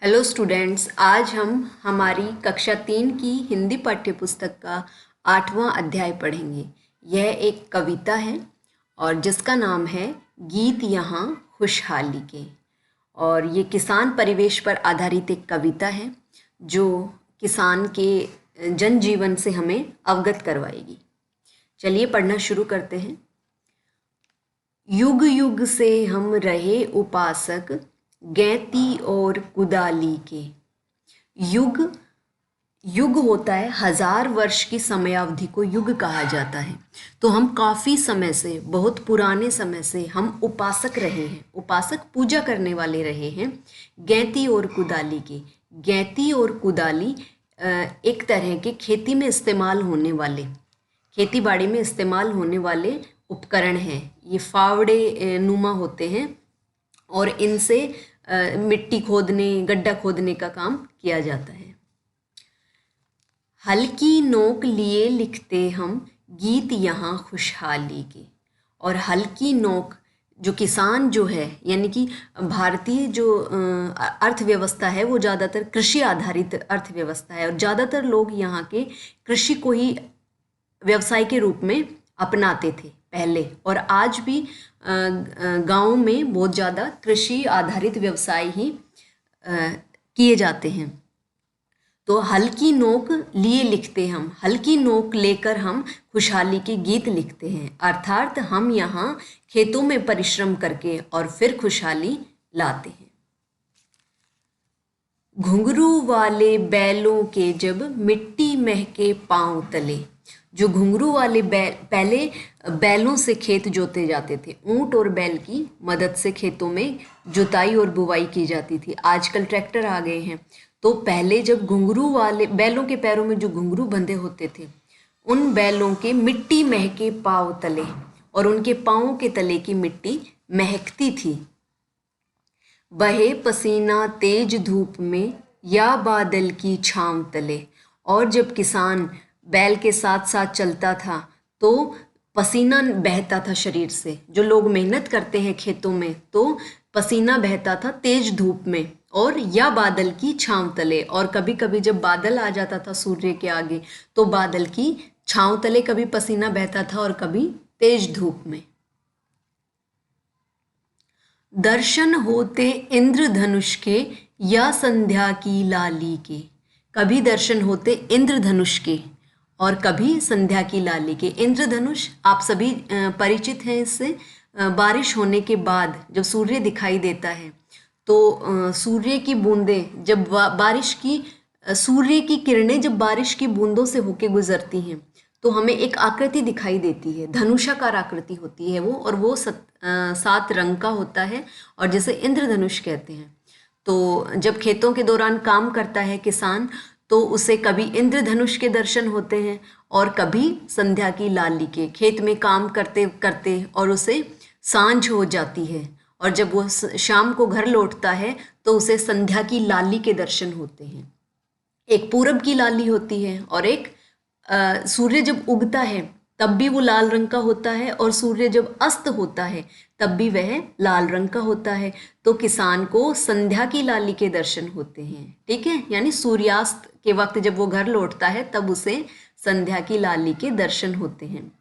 Hello students, आज हम हमारी कक्षा 3 की हिंदी पाठ्य पुस्तक का 8वां अध्याय पढ़ेंगे। यह एक कविता है और जिसका नाम है गीत यहाँ खुशहाली के। और ये किसान परिवेश पर आधारित एक कविता है जो किसान के जनजीवन से हमें अवगत करवाएगी। चलिए पढ़ना शुरू करते हैं। युग युग से हम रहे उपासक गैती और कुदाली के। युग युग होता है, 1000 वर्ष की समयावधि को युग कहा जाता है। तो हम काफ़ी समय से, बहुत पुराने समय से हम उपासक रहे हैं, उपासक पूजा करने वाले रहे हैं गैती और कुदाली की। गैती और कुदाली एक तरह के खेती में इस्तेमाल होने वाले, खेती बाड़ी में इस्तेमाल होने वाले उपकरण हैं। ये फावड़े नुमा होते हैं और इनसे मिट्टी खोदने, गड्ढा खोदने का काम किया जाता है। हल्की नोक लिए लिखते हम गीत यहाँ खुशहाली के। और हल्की नोक, जो किसान जो है, यानी कि भारतीय जो अर्थव्यवस्था है वो ज़्यादातर कृषि आधारित अर्थव्यवस्था है और ज़्यादातर लोग यहाँ के कृषि को ही व्यवसाय के रूप में अपनाते थे पहले, और आज भी गाँव में बहुत ज़्यादा कृषि आधारित व्यवसाय ही किए जाते हैं। तो हल्की नोक लिए लिखते हम, हल्की नोक लेकर हम खुशहाली के गीत लिखते हैं, अर्थात हम यहाँ खेतों में परिश्रम करके और फिर खुशहाली लाते हैं। घुंघरू वाले बैलों के जब मिट्टी महके पांव तले। जो घुंघरू वाले बैल, पहले बैलों से खेत जोते जाते थे, ऊंट और बैल की मदद से खेतों में जुताई और बुवाई की जाती थी। आजकल ट्रैक्टर आ गए हैं। तो पहले जब घुंघरू वाले बैलों के पैरों में जो घुंघरू बंधे होते थे, उन बैलों के मिट्टी महके पांव तले, और उनके पाँव के तले की मिट्टी महकती थी। बहे पसीना तेज धूप में या बादल की छांव तले। और जब किसान बैल के साथ साथ चलता था तो पसीना बहता था शरीर से। जो लोग मेहनत करते हैं खेतों में, तो पसीना बहता था तेज धूप में और या बादल की छांव तले। और कभी कभी जब बादल आ जाता था सूर्य के आगे, तो बादल की छांव तले कभी पसीना बहता था और कभी तेज धूप में। दर्शन होते इंद्रधनुष के या संध्या की लाली के। कभी दर्शन होते इंद्रधनुष के और कभी संध्या की लाली के। इंद्रधनुष आप सभी परिचित हैं इससे। बारिश होने के बाद जब सूर्य दिखाई देता है तो सूर्य की बूंदें जब बारिश की सूर्य की किरणें जब बारिश की बूंदों से होके गुजरती हैं तो हमें एक आकृति दिखाई देती है, धनुषाकार आकृति होती है वो, और वो 7 रंग का होता है और जिसे इंद्रधनुष कहते हैं। तो जब खेतों के दौरान काम करता है किसान, तो उसे कभी इंद्रधनुष के दर्शन होते हैं और कभी संध्या की लाली के। खेत में काम करते करते और उसे सांझ हो जाती है, और जब वो शाम को घर लौटता है तो उसे संध्या की लाली के दर्शन होते हैं। एक पूरब की लाली होती है और एक सूर्य जब उगता है तब भी वो लाल रंग का होता है, और सूर्य जब अस्त होता है तब भी वह लाल रंग का होता है। तो किसान को संध्या की लाली के दर्शन होते हैं, ठीक है, यानी सूर्यास्त के वक्त जब वो घर लौटता है तब उसे संध्या की लाली के दर्शन होते हैं।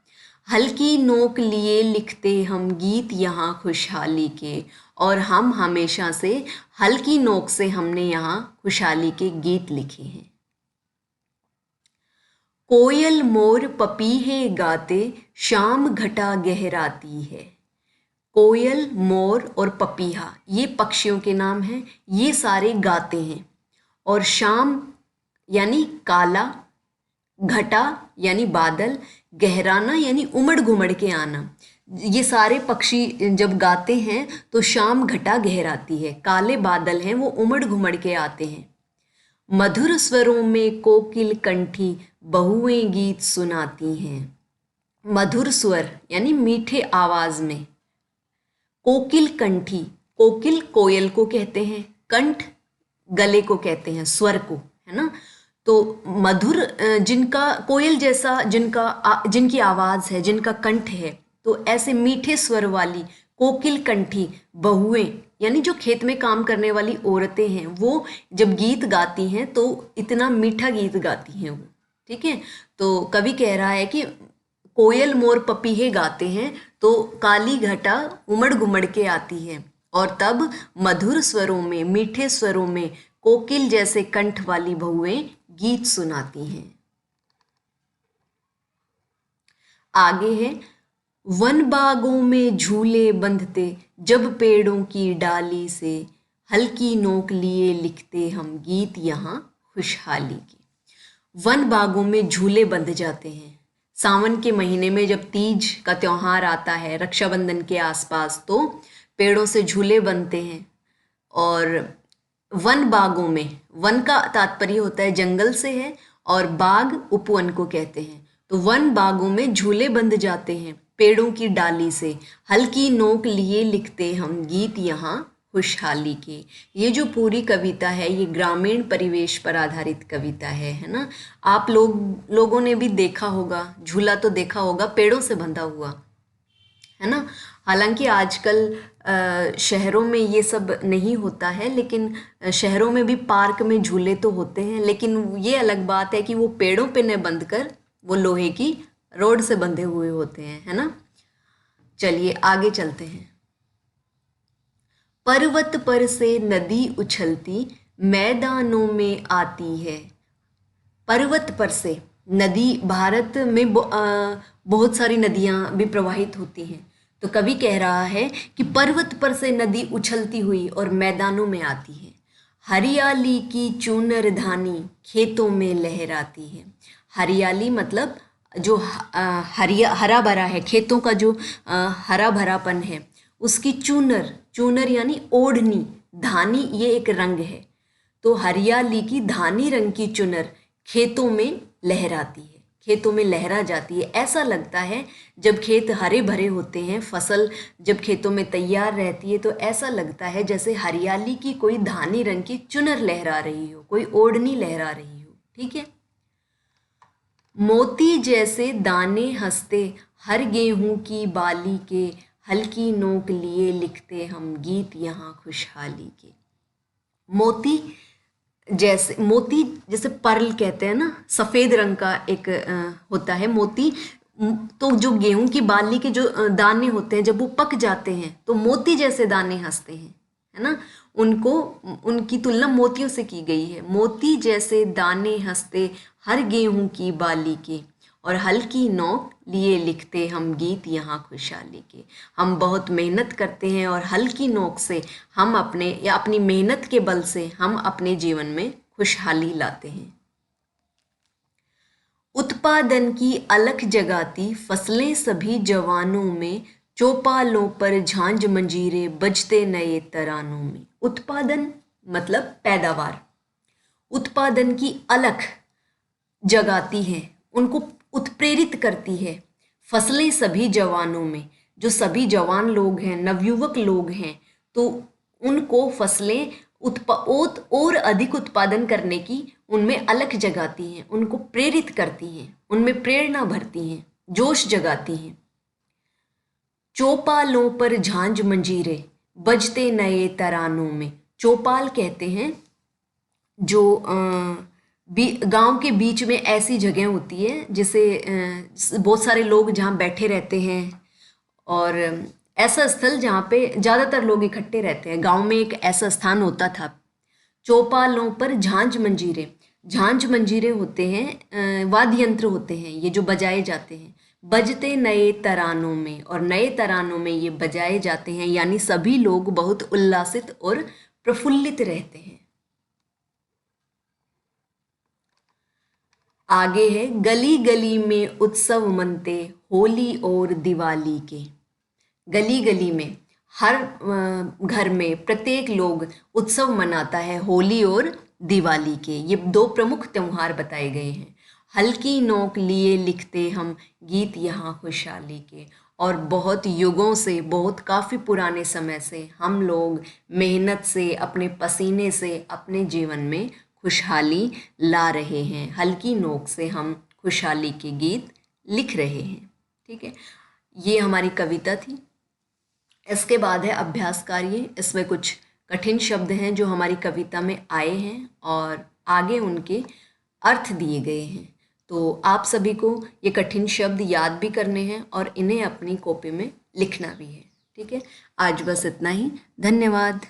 हल्की नोक लिए लिखते हम गीत यहाँ खुशहाली के। और हम हमेशा से हल्की नोक से हमने यहाँ खुशहाली के गीत लिखे हैं। कोयल मोर पपीहे गाते शाम घटा गहराती है। कोयल, मोर और पपीहा ये पक्षियों के नाम हैं। ये सारे गाते हैं। और शाम यानी काला, घटा यानी बादल, गहराना यानी उमड़ घुमड़ के आना। ये सारे पक्षी जब गाते हैं तो शाम घटा गहराती है, काले बादल हैं वो उमड़ घुमड़ के आते हैं। मधुर स्वरों में कोकिल कंठी बहुएं गीत सुनाती हैं। मधुर स्वर यानी मीठे आवाज में। कोकिल कंठी, कोकिल कोयल को कहते हैं, कंठ गले को कहते हैं, स्वर को, है ना। तो मधुर, जिनका कोयल जैसा जिनकी आवाज है, जिनका कंठ है, तो ऐसे मीठे स्वर वाली कोकिल कंठी बहुएं यानी जो खेत में काम करने वाली औरतें हैं वो जब गीत गाती हैं तो इतना मीठा गीत गाती हैं वो, ठीक है। तो कवि कह रहा है कि कोयल मोर पपीहे गाते हैं तो काली घटा उमड़ घुमड़ के आती है, और तब मधुर स्वरों में, मीठे स्वरों में कोकिल जैसे कंठ वाली बहुएं गीत सुनाती हैं। आगे है, वन बागों में झूले बंधते जब पेड़ों की डाली से, हल्की नोक लिए लिखते हम गीत यहाँ खुशहाली के। वन बागों में झूले बंध जाते हैं। सावन के महीने में जब तीज का त्योहार आता है, रक्षाबंधन के आसपास, तो पेड़ों से झूले बनते हैं। और वन बागों में, वन का तात्पर्य होता है जंगल से है, और बाग उपवन को कहते हैं। तो वन बागों में झूले बंध जाते हैं पेड़ों की डाली से, हल्की नोक लिए लिखते हम गीत यहाँ खुशहाली के। ये जो पूरी कविता है ये ग्रामीण परिवेश पर आधारित कविता है ना। आप लोगों ने भी देखा होगा, झूला तो देखा होगा पेड़ों से बंधा हुआ, है ना। हालांकि आजकल शहरों में ये सब नहीं होता है, लेकिन शहरों में भी पार्क में झूले तो होते हैं, लेकिन ये अलग बात है कि वो पेड़ों पे न बंध कर वो लोहे की रोड से बंधे हुए होते हैं, है ना। चलिए आगे चलते हैं। पर्वत पर से नदी उछलती मैदानों में आती है। पर्वत पर से नदी, भारत में बहुत सारी नदियां भी प्रवाहित होती हैं। तो कवि कह रहा है कि पर्वत पर से नदी उछलती हुई और मैदानों में आती है। हरियाली की चूनर धानी खेतों में लहराती है। हरियाली मतलब जो हरा भरा है, खेतों का जो हरा भरापन है, उसकी चूनर, चूनर यानी ओढ़नी, धानी ये एक रंग है। तो हरियाली की धानी रंग की चुनर खेतों में लहराती है, खेतों में लहरा जाती है। ऐसा लगता है जब खेत हरे भरे होते हैं, फसल जब खेतों में तैयार रहती है, तो ऐसा लगता है जैसे हरियाली की कोई धानी रंग की चुनर लहरा रही हो, कोई ओढ़नी लहरा रही हो, ठीक है। मोती जैसे दाने हंसते हर गेहूं की बाली के, हल्की नोक लिए लिखते हम गीत यहाँ खुशहाली के। मोती जैसे पर्ल कहते हैं ना, सफ़ेद रंग का एक होता है मोती। तो जो गेहूं की बाली के जो दाने होते हैं, जब वो पक जाते हैं तो मोती जैसे दाने हंसते हैं, है ना। उनकी तुलना मोतियों से की गई है। मोती जैसे दाने हंसते हर गेहूं की बाली के, और हल्की नोक लिए लिखते हम गीत यहाँ खुशहाली के। हम बहुत मेहनत करते हैं और हल्की नोक से हम अपनी मेहनत के बल से हम अपने जीवन में खुशहाली लाते हैं। उत्पादन की अलख जगाती फसलें सभी जवानों में, चौपालों पर झांझ मंजीरे बजते नए तरानों में। उत्पादन मतलब पैदावार, उत्पादन की अलख जगाती है, उनको उत्प्रेरित करती है फसलें सभी जवानों में। जो सभी जवान लोग हैं, नवयुवक लोग हैं, तो उनको फसलें और अधिक उत्पादन करने की उनमें अलख जगाती हैं, उनको प्रेरित करती हैं, उनमें प्रेरणा भरती हैं, जोश जगाती हैं। चौपालों पर झांझ मंजीरे बजते नए तरानों में। चौपाल कहते हैं जो गांव के बीच में ऐसी जगह होती है जिसे बहुत सारे लोग जहाँ बैठे रहते हैं, और ऐसा स्थल जहाँ पे ज़्यादातर लोग इकट्ठे रहते हैं। गांव में एक ऐसा स्थान होता था। चौपालों पर झांझ मंजीरे, झांझ मंजीरे होते हैं, वाद्य यंत्र होते हैं ये जो बजाए जाते हैं, बजते नए तरानों में, और नए तरानों में ये बजाए जाते हैं, यानी सभी लोग बहुत उल्लासित और प्रफुल्लित रहते हैं। आगे है, गली गली में उत्सव मनते होली और दिवाली के। गली गली में, हर घर में प्रत्येक लोग उत्सव मनाता है होली और दिवाली के। ये दो प्रमुख त्योहार बताए गए हैं। हल्की नोक लिए लिखते हम गीत यहाँ खुशहाली के। और बहुत युगों से, बहुत काफ़ी पुराने समय से हम लोग मेहनत से, अपने पसीने से अपने जीवन में खुशहाली ला रहे हैं। हल्की नोक से हम खुशहाली के गीत लिख रहे हैं, ठीक है। ये हमारी कविता थी। इसके बाद है अभ्यास कार्य। इसमें कुछ कठिन शब्द हैं जो हमारी कविता में आए हैं और आगे उनके अर्थ दिए गए हैं। तो आप सभी को ये कठिन शब्द याद भी करने हैं और इन्हें अपनी कॉपी में लिखना भी है। ठीक है, आज बस इतना ही। धन्यवाद।